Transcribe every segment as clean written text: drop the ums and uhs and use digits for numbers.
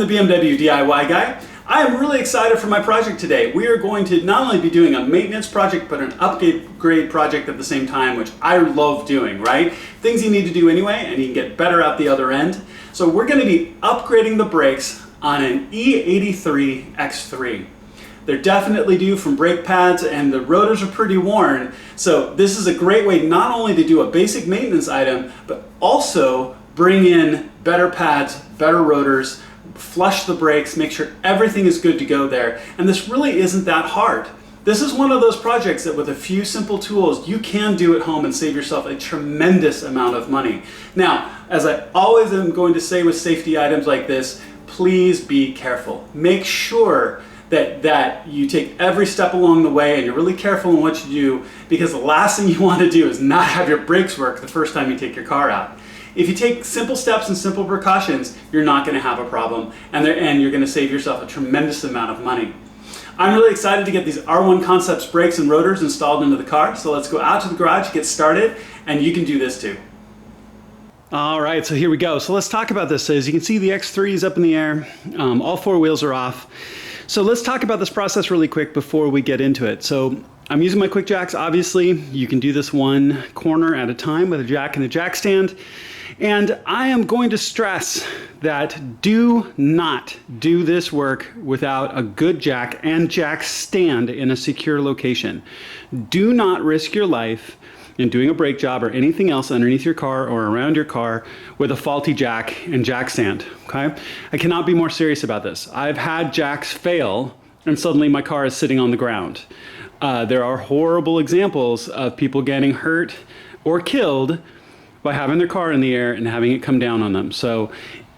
Kevin, the BMW DIY guy. I am really excited for my project today. We are going to not only be doing a maintenance project, but an upgrade project at the same time, which I love doing, right? Things you need to do anyway, and you can get better out the other end. So we're going to be upgrading the brakes on an E83 X3. They're definitely due from brake pads, and the rotors are pretty worn. So this is a great way not only to do a basic maintenance item, but also bring in better pads, better rotors, flush the brakes, make sure everything is good to go there. And this really isn't that hard. This is one of those projects that with a few simple tools, you can do at home and save yourself a tremendous amount of money. Now, as I always am going to say with safety items like this, please be careful. Make sure that you take every step along the way and you're really careful in what you do, because the last thing you want to do is not have your brakes work the first time you take your car out. If you take simple steps and simple precautions, you're not going to have a problem, and you're going to save yourself a tremendous amount of money. I'm really excited to get these R1 Concepts brakes and rotors installed into the car, so let's go out to the garage, get started, and you can do this too. All right, so here we go. So let's talk about this. As you can see, the X3 is up in the air. All four wheels are off. So let's talk about this process really quick before we get into it. So I'm using my Quickjacks, obviously. You can do this one corner at a time with a jack and a jack stand. And I am going to stress that do not do this work without a good jack and jack stand in a secure location. Do not risk your life in doing a brake job or anything else underneath your car or around your car with a faulty jack and jack stand, okay? I cannot be more serious about this. I've had jacks fail and suddenly my car is sitting on the ground. There are horrible examples of people getting hurt or killed by having their car in the air and having it come down on them. So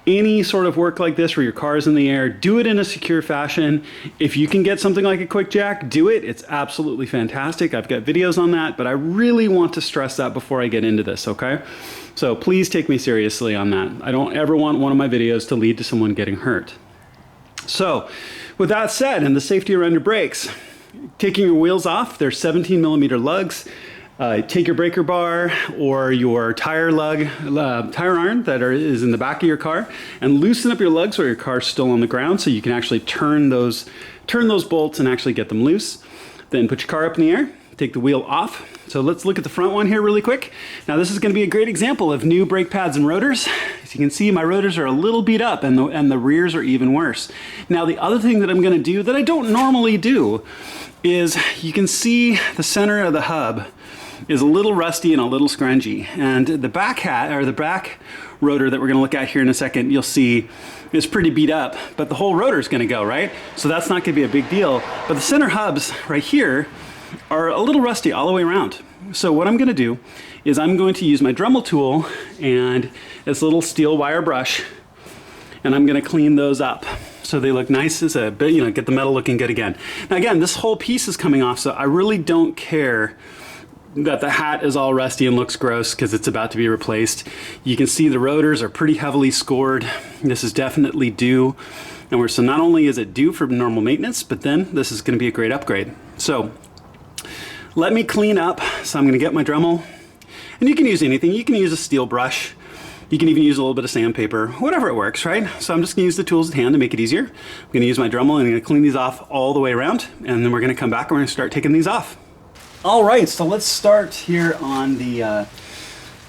any sort of work like this where your car is in the air, do it in a secure fashion. If you can get something like a Quickjack, do it. It's absolutely fantastic. I've got videos on that, but I really want to stress that before I get into this, okay? So please take me seriously on that. I don't ever want one of my videos to lead to someone getting hurt. So with that said, and the safety around your brakes, taking your wheels off, they're 17mm lugs. Take your breaker bar or your tire lug, tire iron that is in the back of your car, and loosen up your lugs while your car's still on the ground so you can actually turn those bolts and actually get them loose. Then put your car up in the air, take the wheel off. So let's look at the front one here really quick. Now this is going to be a great example of new brake pads and rotors. As you can see, my rotors are a little beat up and the rears are even worse. Now the other thing that I'm going to do that I don't normally do is you can see the center of the hub is a little rusty and a little scrungy, and the back rotor that we're going to look at here in a second, you'll see is pretty beat up, but the whole rotor is going to go, right? So that's not going to be a big deal, but the center hubs right here are a little rusty all the way around. So what I'm going to do is I'm going to use my Dremel tool and this little steel wire brush, and I'm going to clean those up so they look nice as a bit, get the metal looking good again. Now again, this whole piece is coming off, so I really don't care that the hat is all rusty and looks gross because it's about to be replaced. You can see the rotors are pretty heavily scored. This is definitely due. And so not only is it due for normal maintenance, but then this is going to be a great upgrade. So let me clean up. So I'm going to get my Dremel, and you can use anything. You can use a steel brush. You can even use a little bit of sandpaper, whatever it works, right? So I'm just going to use the tools at hand to make it easier. I'm going to use my Dremel and I'm going to clean these off all the way around, and then we're going to come back and we're going to start taking these off. All right, so let's start here on the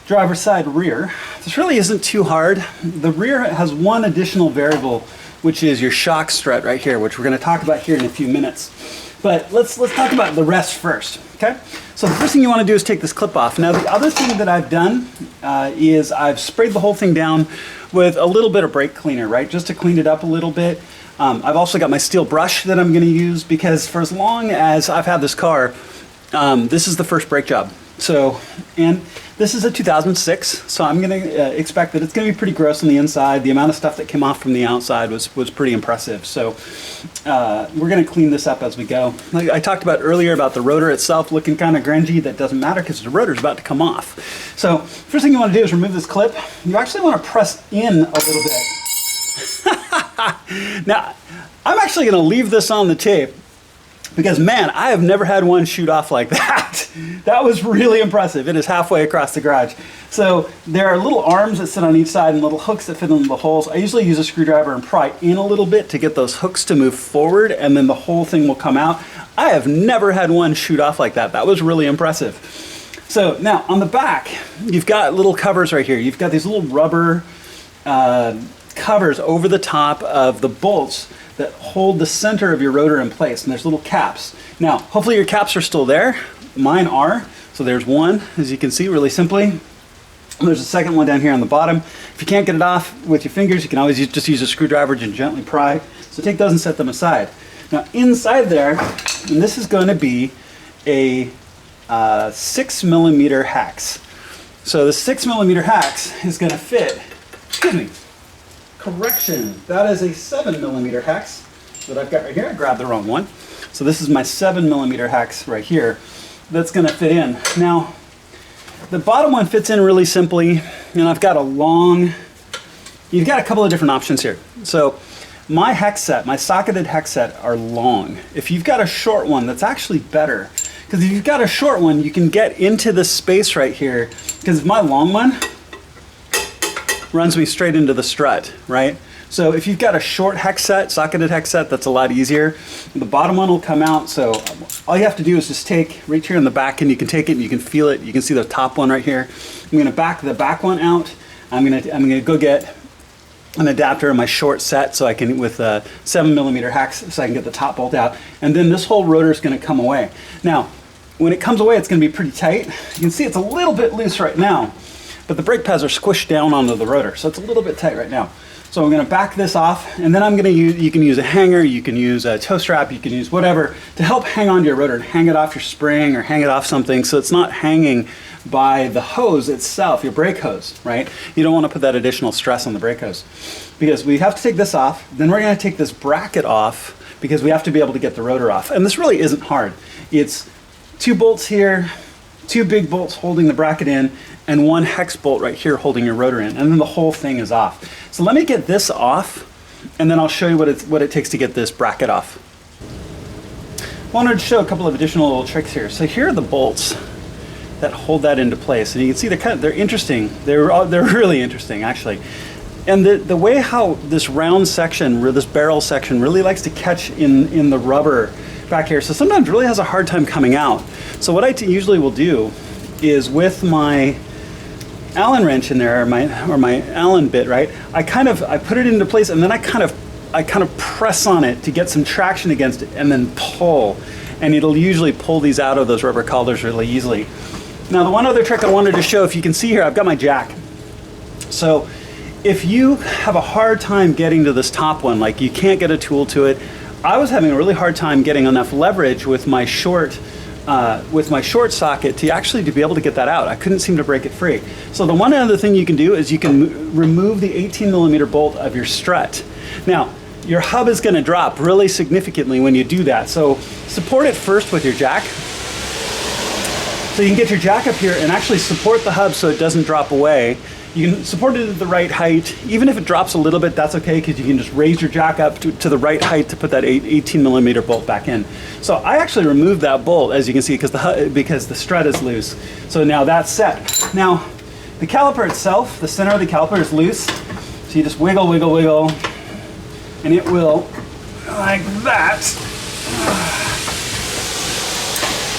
driver's side rear. This really isn't too hard. The rear has one additional variable, which is your shock strut right here, which we're going to talk about here in a few minutes. But let's talk about the rest first, okay? So the first thing you want to do is take this clip off. Now the other thing that I've done is I've sprayed the whole thing down with a little bit of brake cleaner, right? Just to clean it up a little bit. I've also got my steel brush that I'm going to use because for as long as I've had this car, this is the first brake job. So, and this is a 2006, so I'm going to expect that it's going to be pretty gross on the inside. The amount of stuff that came off from the outside was pretty impressive. So we're going to clean this up as we go. Like I talked about earlier about the rotor itself looking kind of grungy. That doesn't matter because the rotor is about to come off. So first thing you want to do is remove this clip. You actually want to press in a little bit. Now, I'm actually going to leave this on the tape because man, I have never had one shoot off like that. That was really impressive. It is halfway across the garage. So there are little arms that sit on each side and little hooks that fit into the holes. I usually use a screwdriver and pry in a little bit to get those hooks to move forward, and then the whole thing will come out. I have never had one shoot off like that. That was really impressive. So now on the back, you've got little covers right here. You've got these little rubber covers over the top of the bolts that hold the center of your rotor in place, and there's little caps. Now, hopefully your caps are still there. Mine are. So there's one, as you can see, really simply. And there's a second one down here on the bottom. If you can't get it off with your fingers, you can always just use a screwdriver to gently pry. So take those and set them aside. Now inside there, and this is going to be a 6mm hex. So the 6mm hex is going to fit, excuse me, correction, that is a 7mm hex that I've got right here. I grabbed the wrong one. So this is my 7mm hex right here that's going to fit in. Now, the bottom one fits in really simply, and I've got a long, you've got a couple of different options here. So my hex set, my socketed hex set are long. If you've got a short one, that's actually better. Because if you've got a short one, you can get into this space right here. Because my long one runs me straight into the strut, right? So if you've got a short hex set, socketed hex set, that's a lot easier. The bottom one will come out, so all you have to do is just take right here in the back, and you can take it and you can feel it. You can see the top one right here. I'm gonna back the back one out. I'm gonna go get an adapter in my short set so I can, with a 7mm hex, so I can get the top bolt out. And then this whole rotor is gonna come away. Now, when it comes away, it's gonna be pretty tight. You can see it's a little bit loose right now, but the brake pads are squished down onto the rotor, so it's a little bit tight right now. So I'm going to back this off, and then I'm going to use, you can use a hanger, you can use a toe strap, you can use whatever to help hang onto your rotor and hang it off your spring or hang it off something so it's not hanging by the hose itself, your brake hose, right? You don't want to put that additional stress on the brake hose. Because we have to take this off, then we're going to take this bracket off because we have to be able to get the rotor off. And this really isn't hard. It's 2 bolts here, 2 big bolts holding the bracket in, and 1 hex bolt right here holding your rotor in, and then the whole thing is off. So let me get this off, and then I'll show you what it takes to get this bracket off. I wanted to show a couple of additional little tricks here. So here are the bolts that hold that into place, and you can see they're interesting. They're really interesting, actually. And the way how this round section, this barrel section, really likes to catch in the rubber back here, so sometimes really has a hard time coming out. So what I usually will do is with my Allen wrench in there, or my Allen bit, right? I put it into place, and then I kind of press on it to get some traction against it, and then pull, and it'll usually pull these out of those rubber collars really easily. Now, the one other trick I wanted to show, if you can see here, I've got my jack. So if you have a hard time getting to this top one, like you can't get a tool to it, I was having a really hard time getting enough leverage with my short socket to be able to get that out. I couldn't seem to break it free. So the one other thing you can do is you can remove the 18mm bolt of your strut. Now, your hub is going to drop really significantly when you do that. So support it first with your jack. So you can get your jack up here and actually support the hub so it doesn't drop away. You can support it at the right height. Even if it drops a little bit, that's okay, because you can just raise your jack up to the right height to put that 18mm bolt back in. So I actually removed that bolt, as you can see, because the strut is loose. So now that's set. Now, the caliper itself, the center of the caliper is loose. So you just wiggle, wiggle, wiggle, and it will, like that.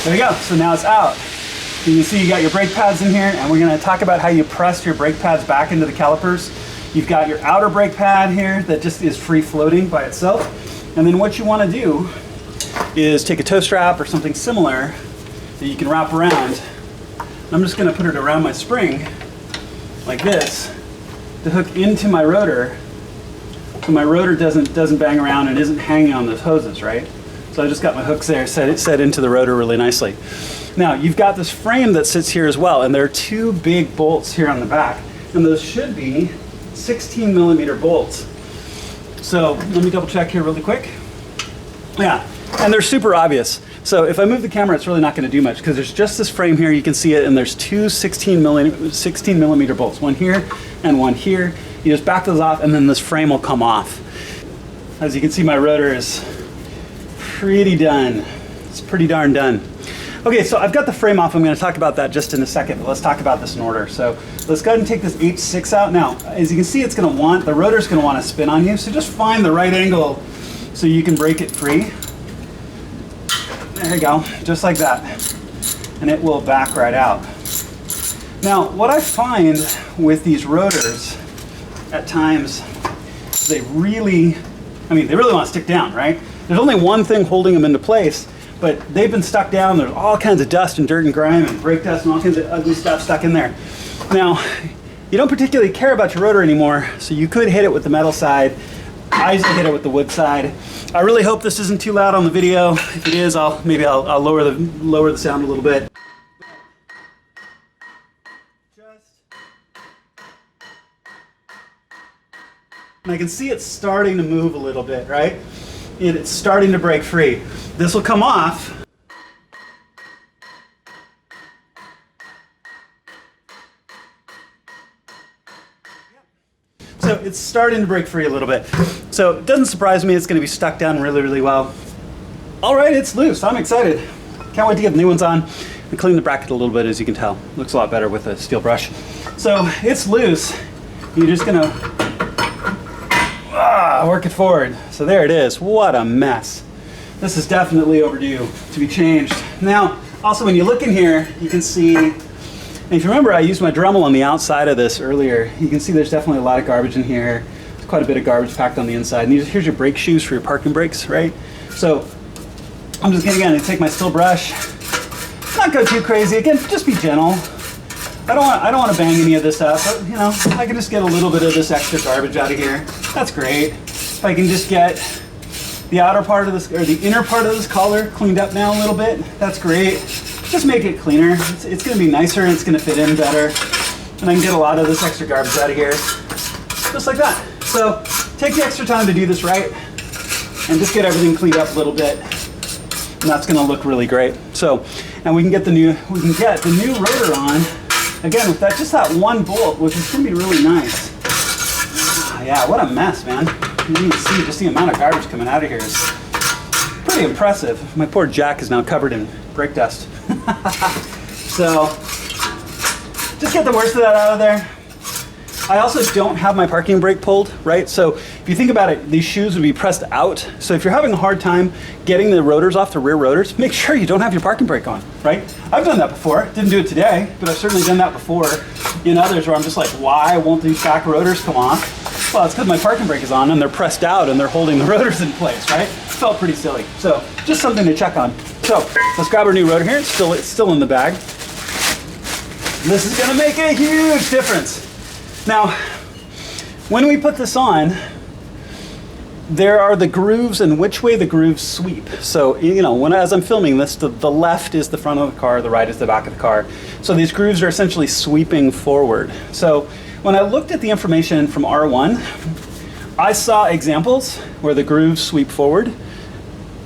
There you go, so now it's out. You can see you got your brake pads in here, and we're going to talk about how you press your brake pads back into the calipers. You've got your outer brake pad here that just is free floating by itself. And then what you want to do is take a toe strap or something similar that you can wrap around. I'm just going to put it around my spring like this to hook into my rotor, so my rotor doesn't bang around and isn't hanging on those hoses, right? So I just got my hooks there set into the rotor really nicely. Now, you've got this frame that sits here as well, and there are 2 big bolts here on the back, and those should be 16mm bolts. So let me double check here really quick. Yeah, and they're super obvious. So if I move the camera, it's really not going to do much, because there's just this frame here, you can see it, and there's 2 16mm bolts, one here and one here. You just back those off, and then this frame will come off. As you can see, my rotor is pretty done. It's pretty darn done. Okay, so I've got the frame off. I'm going to talk about that just in a second, but let's talk about this in order. So let's go ahead and take this H6 out. Now, as you can see, it's going to want, the rotor's going to want to spin on you, so just find the right angle so you can break it free. There you go, just like that. And it will back right out. Now, what I find with these rotors at times, they really want to stick down, right? There's only one thing holding them into place, but they've been stuck down. There's all kinds of dust and dirt and grime and brake dust and all kinds of ugly stuff stuck in there. Now, you don't particularly care about your rotor anymore, so you could hit it with the metal side. I usually hit it with the wood side. I really hope this isn't too loud on the video. If it is, I'll lower the sound a little bit. And I can see it's starting to move a little bit, right? It's starting to break free. This will come off. So it's starting to break free a little bit. So it doesn't surprise me, it's going to be stuck down really, really well. All right, it's loose. I'm excited. Can't wait to get the new ones on and clean the bracket a little bit, as you can tell. Looks a lot better with a steel brush. So it's loose. You're just going to work it forward. So there it is. What a mess. This is definitely overdue to be changed. Now, also when you look in here, you can see, and if you remember, I used my Dremel on the outside of this earlier. You can see there's definitely a lot of garbage in here. There's quite a bit of garbage packed on the inside. And here's your brake shoes for your parking brakes, right? So I'm just gonna take my steel brush, not go too crazy. Again, just be gentle. I don't want to bang any of this up, but you know, I can just get a little bit of this extra garbage out of here. That's great. If I can just get the outer part of this, or the inner part of this collar cleaned up now a little bit, that's great. Just make it cleaner. It's going to be nicer and it's going to fit in better. And I can get a lot of this extra garbage out of here. Just like that. So take the extra time to do this right and just get everything cleaned up a little bit. And that's going to look really great. So, and we can get the new rotor on. Again, with just that one bolt, which is going to be really nice. Yeah, what a mess, man. You can see just the amount of garbage coming out of here is pretty impressive. My poor jack is now covered in brake dust. So, just get the worst of that out of there. I also don't have my parking brake pulled, right? So if you think about it, these shoes would be pressed out. So if you're having a hard time getting the rotors off the rear rotors, make sure you don't have your parking brake on, right? I've done that before. Didn't do it today, but I've certainly done that before in others where I'm just like, why won't these back rotors come off? Well, it's because my parking brake is on and they're pressed out and they're holding the rotors in place, right? Felt pretty silly. So just something to check on. So let's grab our new rotor here. It's still in the bag. This is gonna make a huge difference. Now, when we put this on, there are the grooves and which way the grooves sweep. So, you know, as I'm filming this, the left is the front of the car, the right is the back of the car. So these grooves are essentially sweeping forward. So when I looked at the information from R1, I saw examples where the grooves sweep forward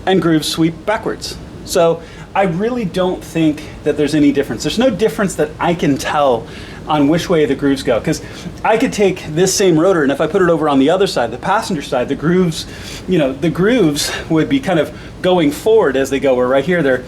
and grooves sweep backwards. So I really don't think that there's any difference. There's no difference that I can tell on which way the grooves go, because I could take this same rotor and if I put it over on the other side, the passenger side, the grooves would be kind of going forward as they go, where right here they're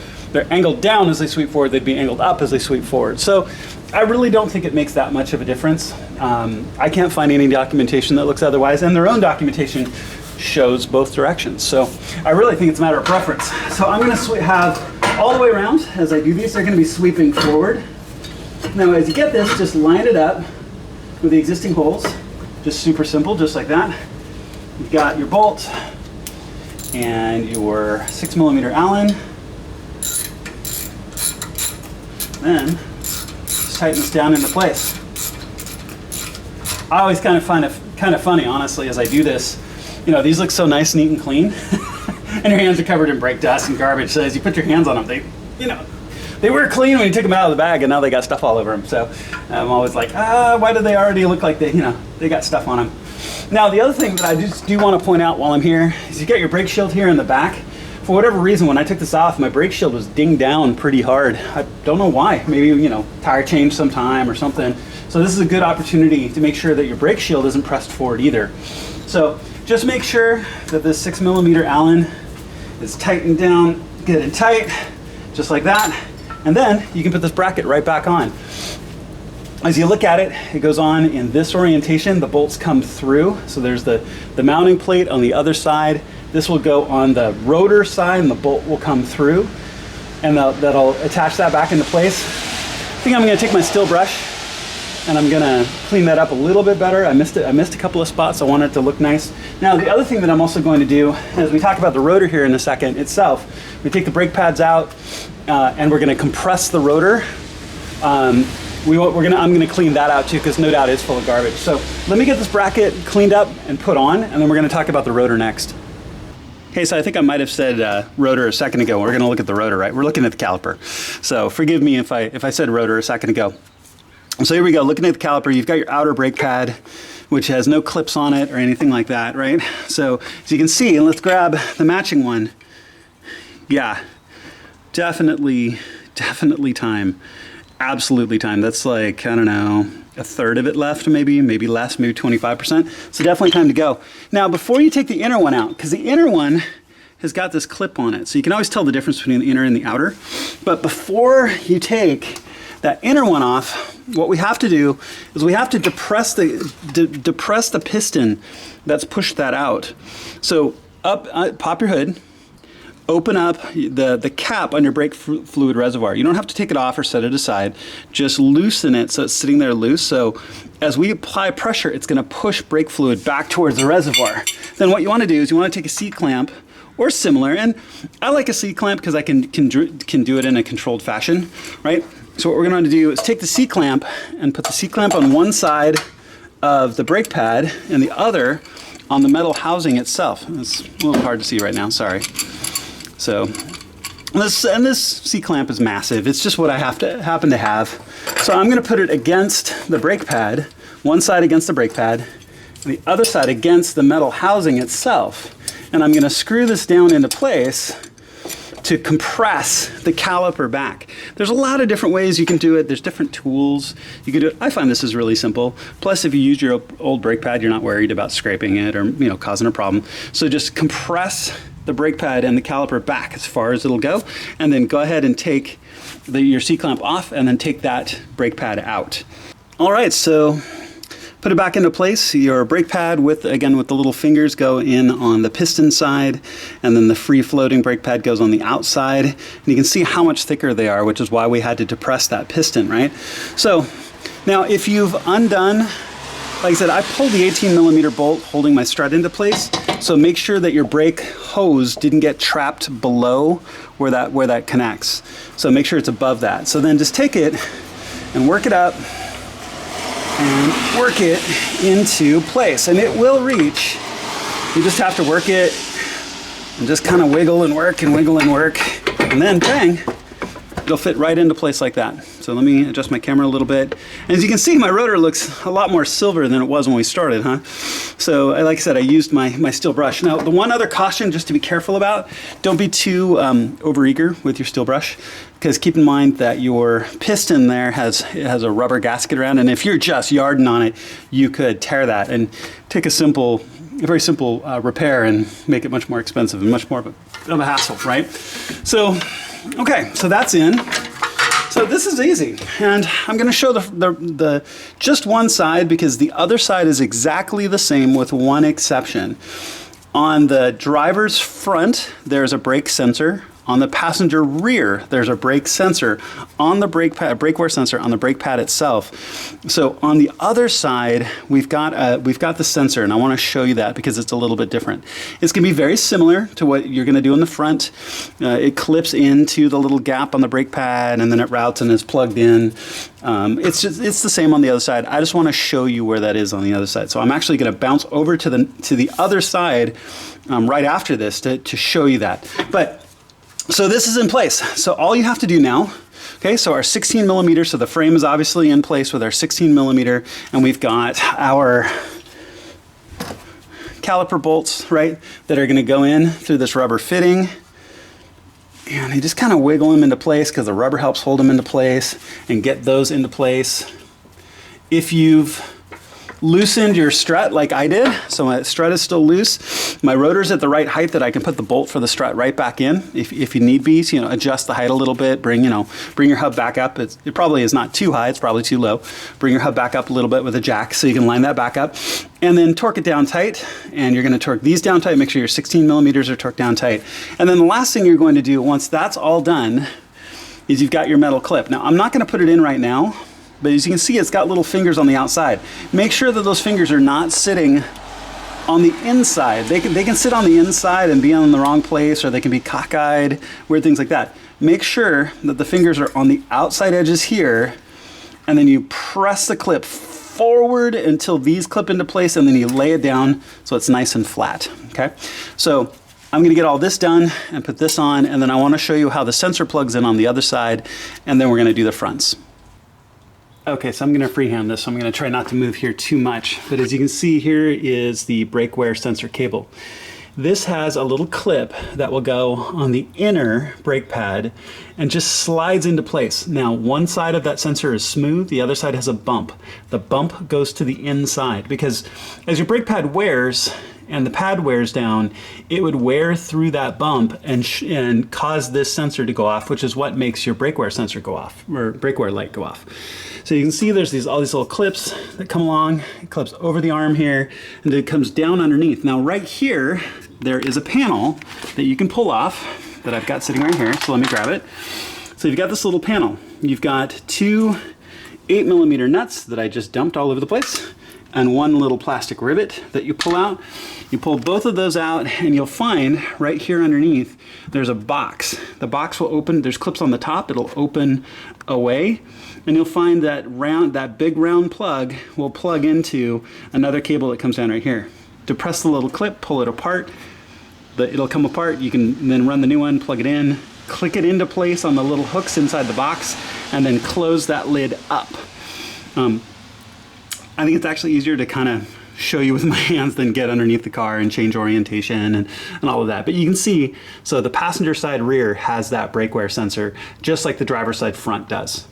angled down as they sweep forward, they'd be angled up as they sweep forward. So I really don't think it makes that much of a difference. I can't find any documentation that looks otherwise, and their own documentation shows both directions. So I really think it's a matter of preference. So I'm going to have all the way around as I do these, they're going to be sweeping forward. Now as you get this, just line it up with the existing holes. Just super simple, just like that. You've got your bolt and your 6mm Allen. Then just tighten this down into place. I always kind of find it kind of funny, honestly, as I do this. You know, these look so nice, neat, and clean. And your hands are covered in brake dust and garbage. So as you put your hands on them, they were clean when you took them out of the bag, and now they got stuff all over them. So I'm always like, why do they already look like they got stuff on them? Now, the other thing that I just do want to point out while I'm here is you got your brake shield here in the back. For whatever reason, when I took this off, my brake shield was dinged down pretty hard. I don't know why. Maybe, tire change sometime or something. So this is a good opportunity to make sure that your brake shield isn't pressed forward either. So just make sure that this 6mm Allen is tightened down get it tight, just like that. And then you can put this bracket right back on. As you look at it, it goes on in this orientation. The bolts come through. So there's the mounting plate on the other side. This will go on the rotor side and the bolt will come through. And that'll attach that back into place. I think I'm gonna take my steel brush and I'm gonna clean that up a little bit better. I missed a couple of spots. I want it to look nice. Now, the other thing that I'm also going to do, as we talk about the rotor here in a second itself, we take the brake pads out and we're gonna compress the rotor. I'm gonna clean that out too, because no doubt it's full of garbage. So let me get this bracket cleaned up and put on, and then we're gonna talk about the rotor next. Okay, so I think I might have said rotor a second ago. We're gonna look at the rotor, right? We're looking at the caliper. So forgive me if I said rotor a second ago. So here we go, looking at the caliper, you've got your outer brake pad, which has no clips on it or anything like that, right? So as you can see, and let's grab the matching one. Yeah, definitely time. Absolutely time. That's like, I don't know, a third of it left, maybe less, maybe 25%. So definitely time to go. Now, before you take the inner one out, because the inner one has got this clip on it, so you can always tell the difference between the inner and the outer. But before you take that inner one off, what we have to do is we have to depress the piston that's pushed that out. So pop your hood, open up the cap on your brake fluid reservoir. You don't have to take it off or set it aside. Just loosen it so it's sitting there loose. So as we apply pressure, it's gonna push brake fluid back towards the reservoir. Then what you wanna do is you wanna take a C-clamp or similar, and I like a C-clamp because I can do it in a controlled fashion, right? So what we're gonna do is take the C-clamp and put the C-clamp on one side of the brake pad and the other on the metal housing itself. It's a little hard to see right now, sorry. So this C-clamp is massive. It's just what I happen to have. So I'm gonna put it against the brake pad, one side against the brake pad, and the other side against the metal housing itself. And I'm gonna screw this down into place to compress the caliper back. There's a lot of different ways you can do it. There's different tools you can do it. I find this is really simple. Plus, if you use your old brake pad, you're not worried about scraping it or causing a problem. So just compress the brake pad and the caliper back as far as it'll go, and then go ahead and take your C-clamp off and then take that brake pad out. All right, so put it back into place. Your brake pad with the little fingers go in on the piston side, and then the free floating brake pad goes on the outside. And you can see how much thicker they are, which is why we had to depress that piston, right? So now if you've undone, like I said, I pulled the 18mm bolt holding my strut into place. So make sure that your brake hose didn't get trapped below where that connects. So make sure it's above that. So then just take it and work it up and work it into place, and it will reach. You just have to work it and just kind of wiggle and work and wiggle and work, and then bang, it'll fit right into place like that. So let me adjust my camera a little bit. And as you can see, my rotor looks a lot more silver than it was when we started, huh? So like I said, I used my steel brush. Now, the one other caution just to be careful about, don't be too overeager with your steel brush, because keep in mind that your piston there has a rubber gasket around, and if you're just yarding on it, you could tear that and take a very simple repair and make it much more expensive and much more of a hassle, right? So, okay, so that's in. So this is easy, and I'm going to show the just one side, because the other side is exactly the same with one exception. On the driver's front, there's a brake sensor. On the passenger rear, there's a brake sensor on the brake pad, brake wear sensor on the brake pad itself. So on the other side, we've got the sensor, and I want to show you that because it's a little bit different. It's going to be very similar to what you're going to do in the front. It clips into the little gap on the brake pad, and then it routes and is plugged in. It's the same on the other side. I just want to show you where that is on the other side. So I'm actually going to bounce over to the other side right after this to show you that. But so this is in place. So all you have to do now, okay, so our 16mm, so the frame is obviously in place with our 16mm, and we've got our caliper bolts, right, that are gonna go in through this rubber fitting. And you just kind of wiggle them into place because the rubber helps hold them into place and get those into place. If you've loosened your strut like I did, so my strut is still loose. My rotor's at the right height that I can put the bolt for the strut right back in if you need be. So, you know, adjust the height a little bit, bring your hub back up. It probably is not too high, it's probably too low. Bring your hub back up a little bit with a jack so you can line that back up. And then torque it down tight, and you're going to torque these down tight. Make sure your 16 millimeters are torqued down tight. And then the last thing you're going to do once that's all done is you've got your metal clip. Now, I'm not going to put it in right now, but as you can see, it's got little fingers on the outside. Make sure that those fingers are not sitting on the inside. They can sit on the inside and be on the wrong place, or they can be cockeyed, weird things like that. Make sure that the fingers are on the outside edges here, and then you press the clip forward until these clip into place, and then you lay it down so it's nice and flat, okay? So I'm gonna get all this done and put this on, and then I wanna show you how the sensor plugs in on the other side, and then we're gonna do the fronts. Okay, so I'm gonna freehand this, so I'm gonna try not to move here too much, but as you can see, here is the brake wear sensor cable. This has a little clip that will go on the inner brake pad and just slides into place. Now, one side of that sensor is smooth, the other side has a bump. The bump goes to the inside because as your brake pad wears and the pad wears down, it would wear through that bump and cause this sensor to go off, which is what makes your brake wear sensor go off, or brake wear light go off. So you can see there's all these little clips that come along. It clips over the arm here, and it comes down underneath. Now right here, there is a panel that you can pull off that I've got sitting right here, so let me grab it. So you've got this little panel. You've got two 8mm nuts that I just dumped all over the place, and one little plastic rivet that you pull out. You pull both of those out, and you'll find right here underneath there's a box. The box will open, there's clips on the top, it'll open away, and you'll find that big round plug will plug into another cable that comes down right here. Depress the little clip, pull it apart, it'll come apart. You can then run the new one, plug it in, click it into place on the little hooks inside the box, and then close that lid up. I think it's actually easier to kind of show you with my hands than get underneath the car and change orientation and all of that. But you can see, so the passenger side rear has that brake wear sensor, just like the driver's side front does.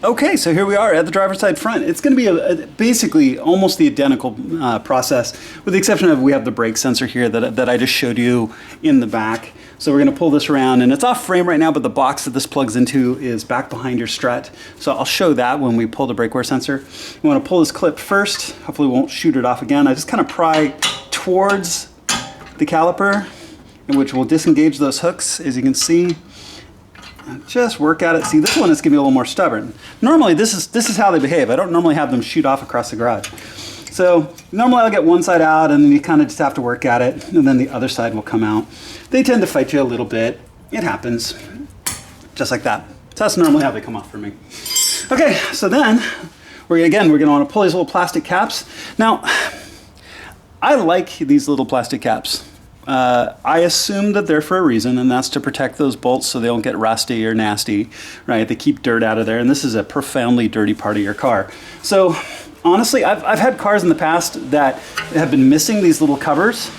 Okay, so here we are at the driver's side front. It's going to be basically almost the identical process, with the exception of we have the brake sensor here that I just showed you in the back. So we're going to pull this around, and it's off frame right now, but the box that this plugs into is back behind your strut. So I'll show that when we pull the brake wear sensor. You want to pull this clip first. Hopefully we won't shoot it off again. I just kind of pry towards the caliper, which will disengage those hooks, as you can see. Just work at it. See, this one is going to be a little more stubborn. Normally, this is how they behave. I don't normally have them shoot off across the garage. So normally I'll get one side out, and then you kind of just have to work at it, and then the other side will come out. They tend to fight you a little bit. It happens, just like that. So that's normally how they come off for me. Okay, so then we're going to want to pull these little plastic caps. Now, I like these little plastic caps. I assume that they're for a reason, and that's to protect those bolts so they don't get rusty or nasty, right? They keep dirt out of there, and this is a profoundly dirty part of your car. So honestly, I've had cars in the past that have been missing these little covers,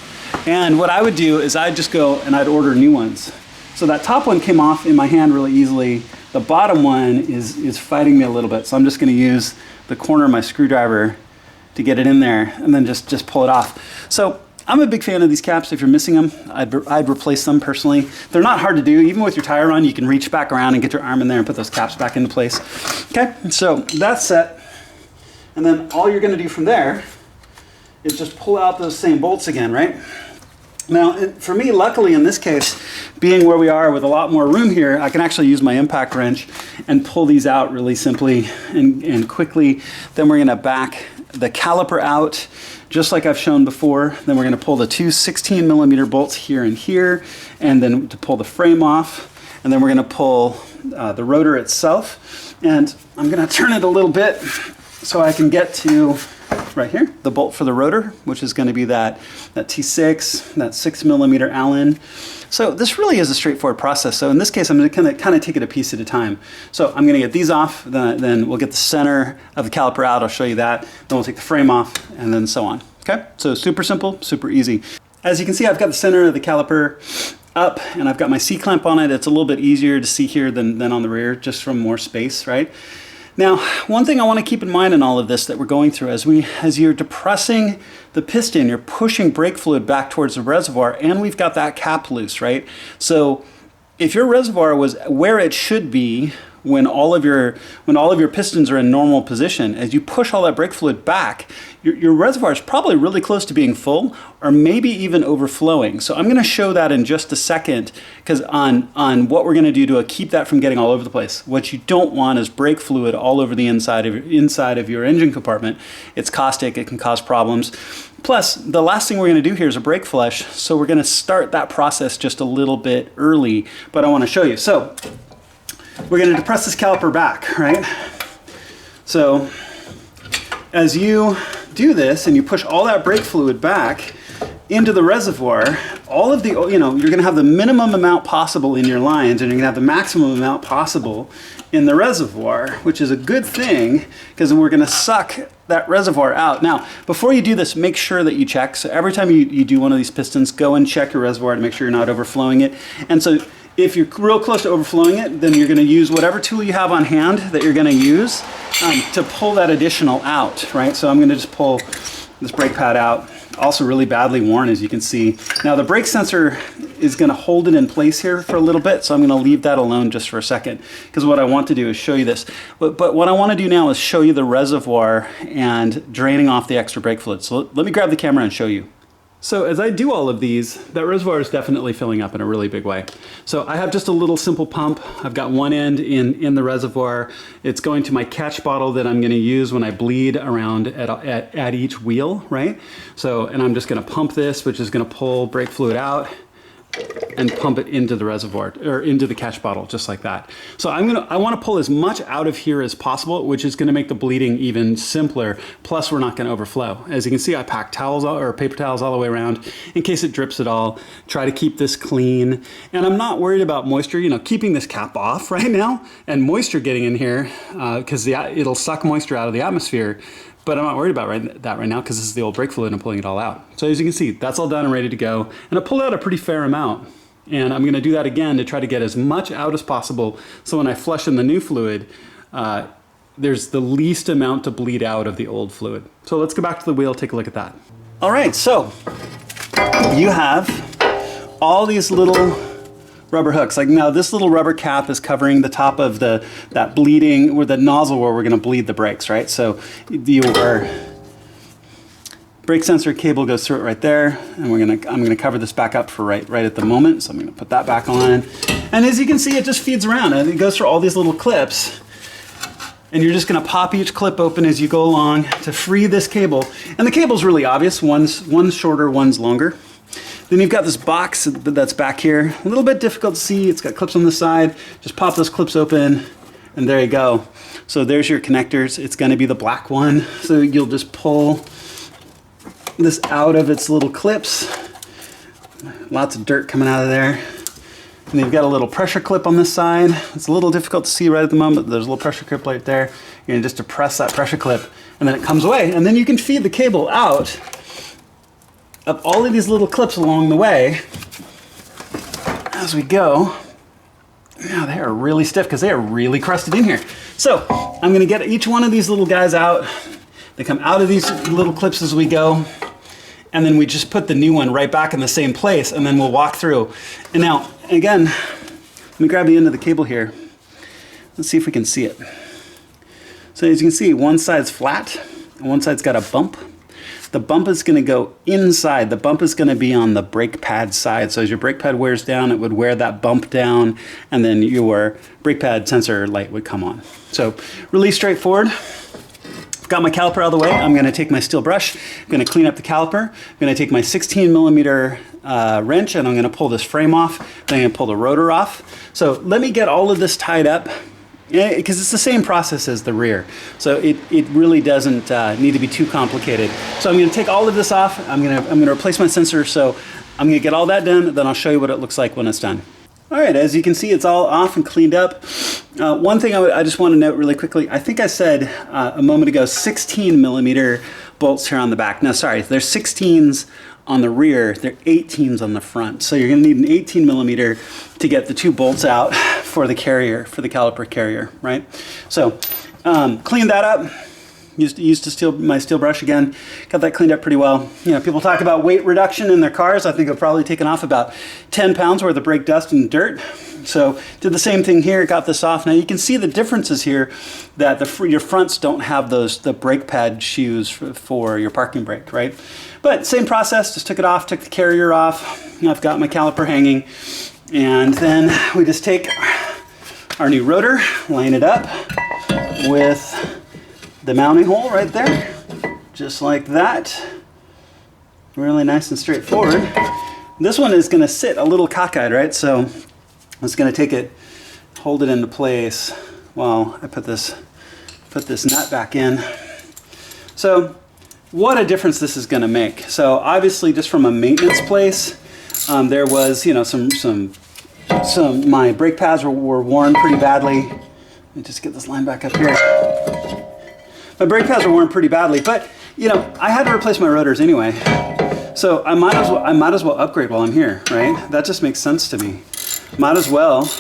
and what I would do is I'd just go and I'd order new ones. So that top one came off in my hand really easily. The bottom one is fighting me a little bit, so I'm just going to use the corner of my screwdriver to get it in there, and then just pull it off. So I'm a big fan of these caps. If you're missing them, I'd replace them personally. They're not hard to do. Even with your tire on, you can reach back around and get your arm in there and put those caps back into place. Okay, so that's set. And then all you're going to do from there is just pull out those same bolts again, right? Now, for me, luckily in this case, being where we are with a lot more room here, I can actually use my impact wrench and pull these out really simply and quickly. Then we're going to back the caliper out, just like I've shown before. Then we're going to pull the two 16mm bolts here and here, and then to pull the frame off. And then we're going to pull the rotor itself. And I'm going to turn it a little bit so I can get to right here, the bolt for the rotor, which is going to be that T6, that 6mm Allen. So this really is a straightforward process. So in this case, I'm going to kind of take it a piece at a time. So I'm going to get these off, then we'll get the center of the caliper out. I'll show you that. Then we'll take the frame off, and then so on. Okay, so super simple, super easy. As you can see, I've got the center of the caliper up, and I've got my C-clamp on it. It's a little bit easier to see here than on the rear, just from more space, right? Now, one thing I want to keep in mind in all of this that we're going through, as you're depressing the piston, you're pushing brake fluid back towards the reservoir, and we've got that cap loose, right? So if your reservoir was where it should be when all of your pistons are in normal position, as you push all that brake fluid back, your reservoir is probably really close to being full, or maybe even overflowing. So I'm going to show that in just a second, because on what we're going to do to keep that from getting all over the place. What you don't want is brake fluid all over the inside of your engine compartment. It's caustic, it can cause problems. Plus, the last thing we're going to do here is a brake flush, so we're going to start that process just a little bit early, but I want to show you. So we're going to depress this caliper back, right? So as you do this and you push all that brake fluid back into the reservoir, all of the, you're going to have the minimum amount possible in your lines, and you're going to have the maximum amount possible in the reservoir, which is a good thing because we're going to suck that reservoir out. Now, before you do this, make sure that you check. So every time you do one of these pistons, go and check your reservoir to make sure you're not overflowing it. And so if you're real close to overflowing it, then you're going to use whatever tool you have on hand that you're going to use to pull that additional out, right? So I'm going to just pull this brake pad out. Also really badly worn, as you can see. Now the brake sensor is going to hold it in place here for a little bit, so I'm going to leave that alone just for a second, because what I want to do is show you this. But what I want to do now is show you the reservoir and draining off the extra brake fluid. So let me grab the camera and show you. So as I do all of these, that reservoir is definitely filling up in a really big way. So I have just a little simple pump. I've got one end in the reservoir. It's going to my catch bottle that I'm going to use when I bleed around at each wheel, right? So, and I'm just going to pump this, which is going to pull brake fluid out and pump it into the reservoir, or into the catch bottle, just like that. So I want to pull as much out of here as possible, which is going to make the bleeding even simpler. Plus, we're not going to overflow. As you can see, I packed towels or paper towels all the way around in case it drips at all. Try to keep this clean, and I'm not worried about moisture. Keeping this cap off right now and moisture getting in here because it'll suck moisture out of the atmosphere. But I'm not worried about that right now because this is the old brake fluid and I'm pulling it all out. So as you can see, that's all done and ready to go. And I pulled out a pretty fair amount. And I'm gonna do that again to try to get as much out as possible. So when I flush in the new fluid, there's the least amount to bleed out of the old fluid. So let's go back to the wheel, take a look at that. All right, so you have all these little rubber hooks. Like now this little rubber cap is covering the top of that bleeding, or the nozzle where we're gonna bleed the brakes, right? So your brake sensor cable goes through it right there, and I'm gonna cover this back up for right at the moment. So I'm gonna put that back on. And as you can see, it just feeds around and it goes through all these little clips. And you're just gonna pop each clip open as you go along to free this cable. And the cable's really obvious, one's shorter, one's longer. Then you've got this box that's back here. A little bit difficult to see. It's got clips on the side. Just pop those clips open and there you go. So there's your connectors. It's gonna be the black one. So you'll just pull this out of its little clips. Lots of dirt coming out of there. And you've got a little pressure clip on this side. It's a little difficult to see right at the moment, but there's a little pressure clip right there. You're gonna just depress that pressure clip and then it comes away. And then you can feed the cable out of all of these little clips along the way as we go. Now they are really stiff because they are really crusted in here. So I'm gonna get each one of these little guys out. They come out of these little clips as we go. And then we just put the new one right back in the same place, and then we'll walk through. And now, again, let me grab the end of the cable here. Let's see if we can see it. So as you can see, one side's flat and one side's got a bump. The bump is going to go inside. The bump is going to be on the brake pad side. So as your brake pad wears down, it would wear that bump down, and then your brake pad sensor light would come on. So really straightforward. Got my caliper out of the way. I'm going to take my steel brush. I'm going to clean up the caliper. I'm going to take my 16 millimeter wrench, and I'm going to pull this frame off. Then I'm going to pull the rotor off. So let me get all of this tied up, because it's the same process as the rear. So it really doesn't need to be too complicated. So I'm going to take all of this off. I'm going to replace my sensor. So I'm going to get all that done. Then I'll show you what it looks like when it's done. All right, as you can see, it's all off and cleaned up. One thing I just want to note really quickly, I think I said a moment ago 16 millimeter bolts here on the back. No, sorry, there's 16s on the rear, they're 18s on the front. So you're gonna need an 18 millimeter to get the two bolts out for the carrier, for the caliper carrier, right? So Cleaned that up. Used my steel brush again. Got that cleaned up pretty well. You know, people talk about weight reduction in their cars. I think I've probably taken off about 10 pounds worth of brake dust and dirt. So did the same thing here, got this off. Now you can see the differences here that your fronts don't have the brake pad shoes for your parking brake, right? But same process, just took it off, took the carrier off. I've got my caliper hanging. And then we just take our new rotor, line it up with the mounting hole right there, just like that. Really nice and straightforward. This one is gonna sit a little cockeyed, right? So I'm just gonna take it, hold it into place while I put this nut back in. So what a difference this is gonna make. So obviously just from a maintenance place, there was, you know, my brake pads were worn pretty badly. Let me just get this line back up here. My brake pads were worn pretty badly, but you know, I had to replace my rotors anyway. So I might as well upgrade while I'm here, right? That just makes sense to me. Might as well.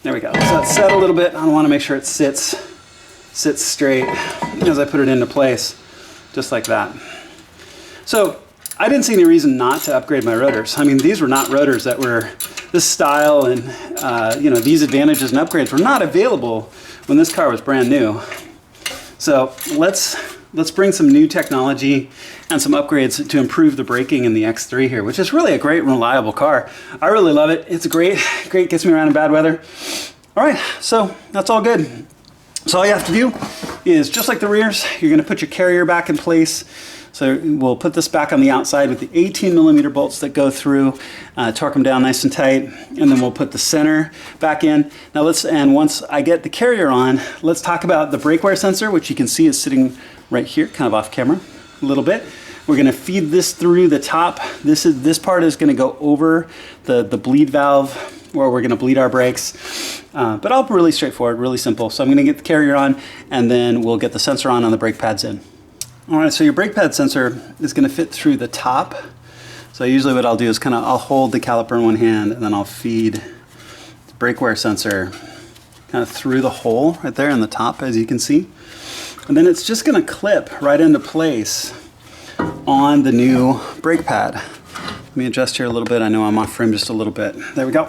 There we go. So it's set a little bit. I want to make sure it sits straight as I put it into place, just like that. So I didn't see any reason not to upgrade my rotors. I mean, these were not rotors that were this style and you know, these advantages and upgrades were not available when this car was brand new. So let's bring some new technology and some upgrades to improve the braking in the X3 here, which is really a great and reliable car. I really love it. It's great, gets me around in bad weather. All right, so that's all good. So all you have to do is, just like the rears, you're gonna put your carrier back in place. So we'll put this back on the outside with the 18mm bolts that go through, torque them down nice and tight, and then we'll put the center back in. Now and once I get the carrier on, let's talk about the brake wear sensor, which you can see is sitting right here, kind of off camera a little bit. We're gonna feed this through the top. This part is gonna go over the bleed valve, where we're gonna bleed our brakes. But all really straightforward, really simple. So I'm gonna get the carrier on, and then we'll get the sensor on the brake pads in. All right, so your brake pad sensor is gonna fit through the top. So usually what I'll do is I'll hold the caliper in one hand, and then I'll feed the brake wear sensor kind of through the hole right there in the top, as you can see. And then it's just gonna clip right into place on the new brake pad. Let me adjust here a little bit. I know I'm off frame just a little bit. There we go.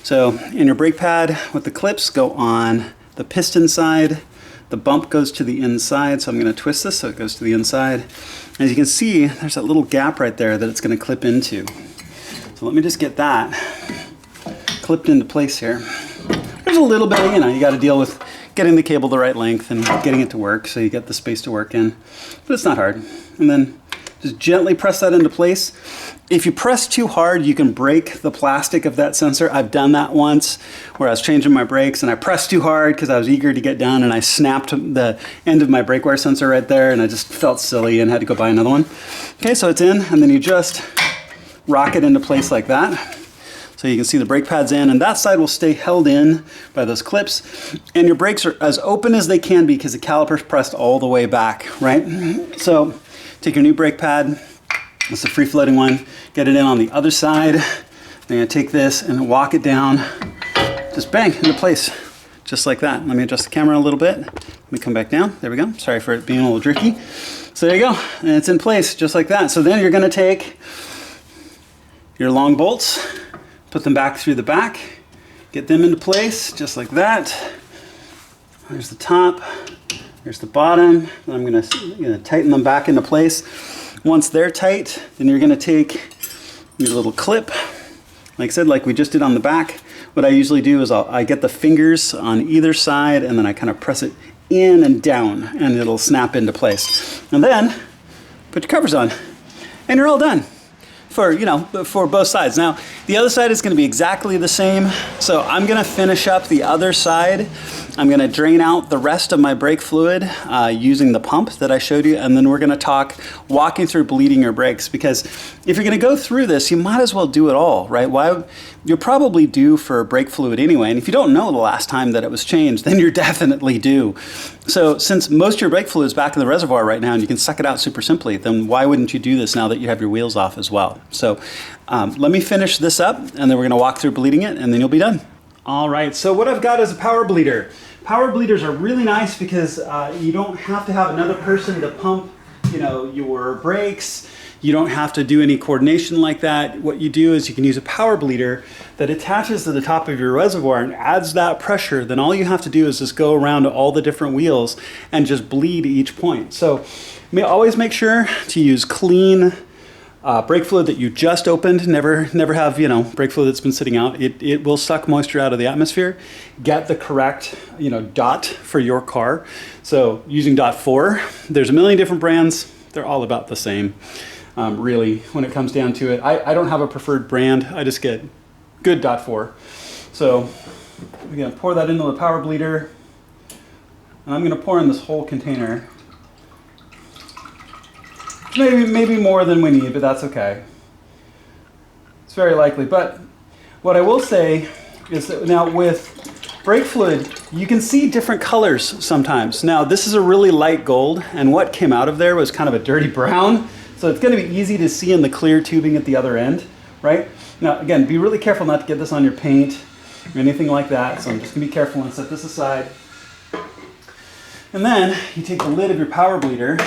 So in your brake pad with the clips go on the piston side. The bump goes to the inside, so I'm going to twist this so it goes to the inside. As you can see, there's that little gap right there that it's going to clip into. So let me just get that clipped into place here. There's a little bit, you know, you got to deal with getting the cable the right length and getting it to work so you get the space to work in. But it's not hard. And then just gently press that into place. If you press too hard, you can break the plastic of that sensor. I've done that once where I was changing my brakes and I pressed too hard because I was eager to get done, and I snapped the end of my brake wear sensor right there, and I just felt silly and had to go buy another one. Okay, so it's in, and then you just rock it into place like that. So you can see the brake pad's in, and that side will stay held in by those clips. And your brakes are as open as they can be because the caliper's pressed all the way back, right? So take your new brake pad. It's the free-floating one. Get it in on the other side. Then you take this and walk it down. Just bang, into place. Just like that. Let me adjust the camera a little bit. Let me come back down. There we go. Sorry for it being a little jerky. So there you go. And it's in place just like that. So then you're going to take your long bolts, put them back through the back, get them into place just like that. There's the top. There's the bottom. Then I'm going to tighten them back into place. Once they're tight, then you're going to take your little clip, like I said, like we just did on the back. What I usually do is I get the fingers on either side, and then I kind of press it in and down, and it'll snap into place. And then put your covers on, and you're all done for both sides. Now the other side is going to be exactly the same, so I'm going to finish up the other side. I'm going to drain out the rest of my brake fluid using the pump that I showed you, and then we're going to talk walking through bleeding your brakes, because if you're going to go through this, you might as well do it all, right? You're probably due for brake fluid anyway, and if you don't know the last time that it was changed, then you're definitely due. So since most of your brake fluid is back in the reservoir right now and you can suck it out super simply, then why wouldn't you do this now that you have your wheels off as well? So let me finish this up, and then we're going to walk through bleeding it, and then you'll be done. All right, so what I've got is a power bleeder. Power bleeders are really nice because you don't have to have another person to pump, you know, your brakes. You don't have to do any coordination like that. What you do is you can use a power bleeder that attaches to the top of your reservoir and adds that pressure. Then all you have to do is just go around to all the different wheels and just bleed each point. So always make sure to use clean brake fluid that you just opened. Never have, you know, brake fluid that's been sitting out. It will suck moisture out of the atmosphere. Get the correct, you know, dot for your car. So using dot 4, there's a million different brands. They're all about the same. Really, when it comes down to it. I don't have a preferred brand. I just get good dot 4. So we're gonna pour that into the power bleeder. And I'm gonna pour in this whole container. Maybe more than we need, but that's okay. It's very likely. But what I will say is that now with brake fluid, you can see different colors sometimes. Now this is a really light gold, and what came out of there was kind of a dirty brown. So it's going to be easy to see in the clear tubing at the other end, right? Now, again, be really careful not to get this on your paint or anything like that. So I'm just going to be careful and set this aside. And then you take the lid of your power bleeder,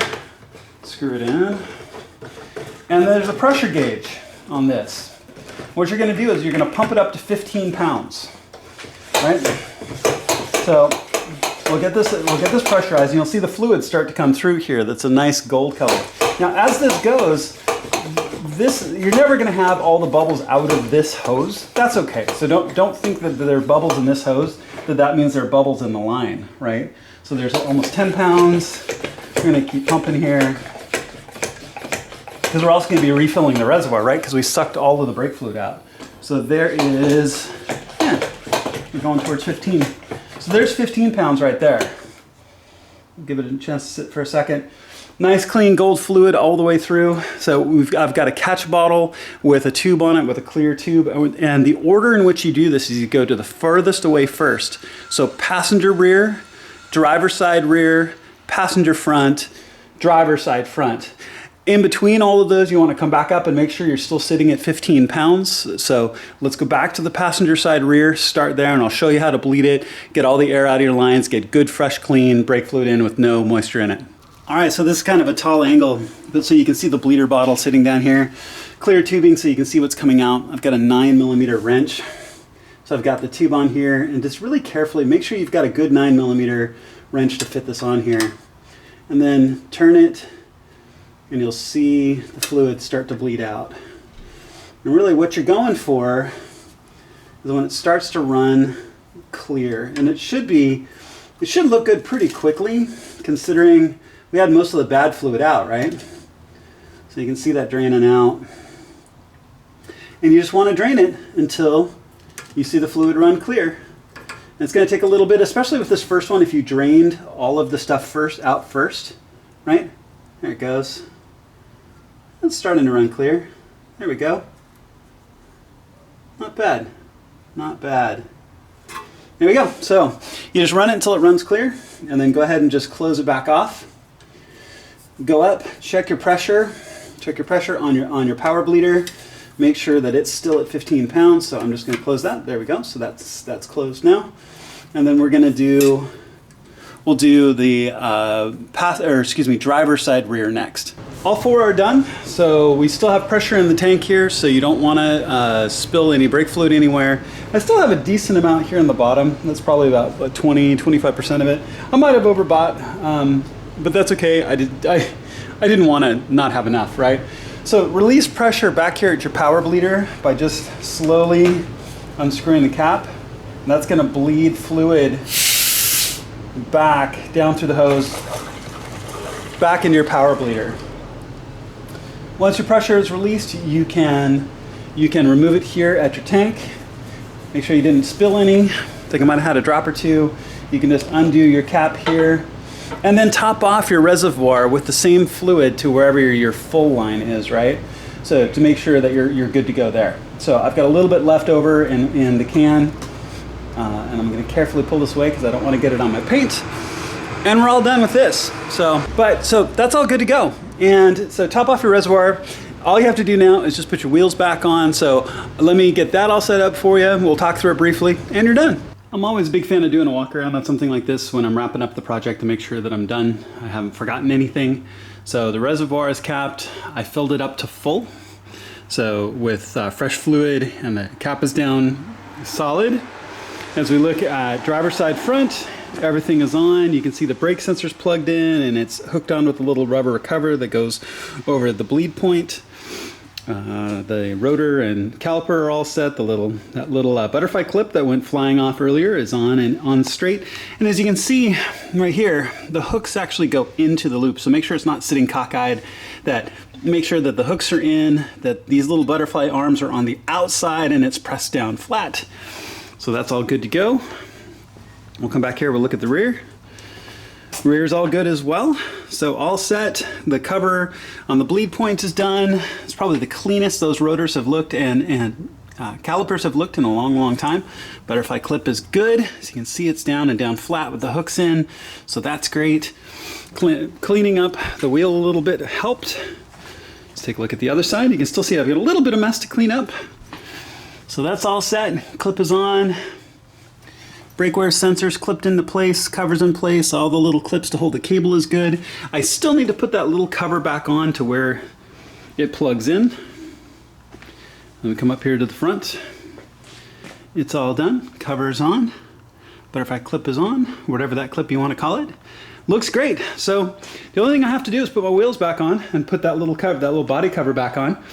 screw it in, and there's a pressure gauge on this. What you're going to do is you're going to pump it up to 15 pounds, right? So we'll get this pressurized, and you'll see the fluid start to come through here. That's a nice gold color. Now, as this goes, you're never going to have all the bubbles out of this hose. That's okay. So don't think that there are bubbles in this hose, that means there are bubbles in the line, right? So there's almost 10 pounds. We're going to keep pumping here. Because we're also going to be refilling the reservoir, right? Because we sucked all of the brake fluid out. So there is, we're going towards 15. So there's 15 pounds right there. Give it a chance to sit for a second. Nice clean gold fluid all the way through. So I've got a catch bottle with a tube on it, with a clear tube. And the order in which you do this is you go to the furthest away first. So passenger rear, driver side rear, passenger front, driver side front. In between all of those, you want to come back up and make sure you're still sitting at 15 pounds. So let's go back to the passenger side rear, start there, and I'll show you how to bleed it, get all the air out of your lines, get good, fresh, clean brake fluid in with no moisture in it. All right, so this is kind of a tall angle, but so you can see the bleeder bottle sitting down here. Clear tubing so you can see what's coming out. I've got a 9mm wrench. So I've got the tube on here, and just really carefully make sure you've got a good 9mm wrench to fit this on here. And then turn it, and you'll see the fluid start to bleed out. And really what you're going for is when it starts to run clear. And it should look good pretty quickly, considering we had most of the bad fluid out, right? So you can see that draining out. And you just want to drain it until you see the fluid run clear. And it's going to take a little bit, especially with this first one, if you drained all of the stuff out first, right? There it goes. It's starting to run clear. There we go. Not bad. Not bad. There we go. So you just run it until it runs clear, and then go ahead and just close it back off. Go up, check your pressure on your power bleeder. Make sure that it's still at 15 pounds. So I'm just going to close that. There we go. So that's closed now. And then we're going to we'll do the driver side rear next. All 4 are done. So we still have pressure in the tank here, so you don't want to spill any brake fluid anywhere. I still have a decent amount here in the bottom. That's probably about 20-25% of it. I might have overbought, but that's okay. I didn't want to not have enough, right? So release pressure back here at your power bleeder by just slowly unscrewing the cap. And that's going to bleed fluid back down through the hose, back into your power bleeder. Once your pressure is released, you can remove it here at your tank. Make sure you didn't spill any. I think I might have had a drop or two. You can just undo your cap here, and then top off your reservoir with the same fluid to wherever your full line is, right? So to make sure that you're good to go there. So I've got a little bit left over in the can, and I'm going to carefully pull this away because I don't want to get it on my paint. And we're all done with this. So that's all good to go. And so top off your reservoir. All you have to do now is just put your wheels back on. So let me get that all set up for you. We'll talk through it briefly, and you're done. I'm always a big fan of doing a walk around on something like this when I'm wrapping up the project to make sure that I'm done. I haven't forgotten anything. So the reservoir is capped. I filled it up to full. So with fresh fluid, and the cap is down solid. As we look at driver's side front, everything is on. You can see the brake sensor's plugged in and it's hooked on with a little rubber cover that goes over the bleed point. The rotor and caliper are all set. That little butterfly clip that went flying off earlier is on and on straight. And as you can see right here, the hooks actually go into the loop. So make sure it's not sitting cockeyed. Make sure that the hooks are in, that these little butterfly arms are on the outside and it's pressed down flat. So that's all good to go. We'll come back here, we'll look at the rear. Rear's all good as well. So all set. The cover on the bleed point is done. It's probably the cleanest those rotors have looked and calipers have looked in a long, long time. Butterfly clip is good. As you can see, it's down and down flat with the hooks in. So that's great. Cleaning up the wheel a little bit helped. Let's take a look at the other side. You can still see I've got a little bit of mess to clean up. So that's all set. Clip is on. Brake wear sensors clipped into place, covers in place, all the little clips to hold the cable is good. I still need to put that little cover back on to where it plugs in. Let me come up here to the front. It's all done. Cover is on. Butterfly clip is on, whatever that clip you want to call it. Looks great. So the only thing I have to do is put my wheels back on and put that little cover, that little body cover back on.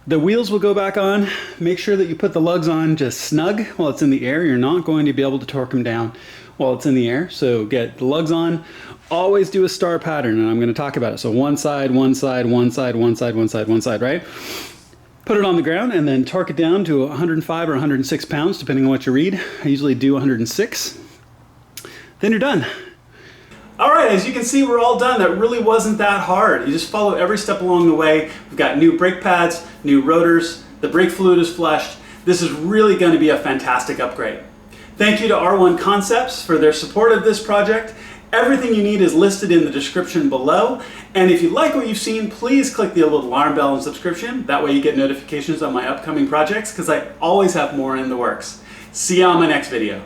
The wheels will go back on. Make sure that you put the lugs on just snug while it's in the air. You're not going to be able to torque them down while it's in the air. So get the lugs on. Always do a star pattern, and I'm going to talk about it. So one side, one side, one side, one side, one side, one side, right? Put it on the ground and then torque it down to 105 or 106 pounds, depending on what you read. I usually do 106. Then you're done. All right, as you can see, we're all done. That really wasn't that hard. You just follow every step along the way. We've got new brake pads, new rotors, the brake fluid is flushed. This is really going to be a fantastic upgrade. Thank you to R1 Concepts for their support of this project. Everything you need is listed in the description below. And if you like what you've seen, please click the little alarm bell and subscription. That way you get notifications on my upcoming projects, because I always have more in the works. See you on my next video.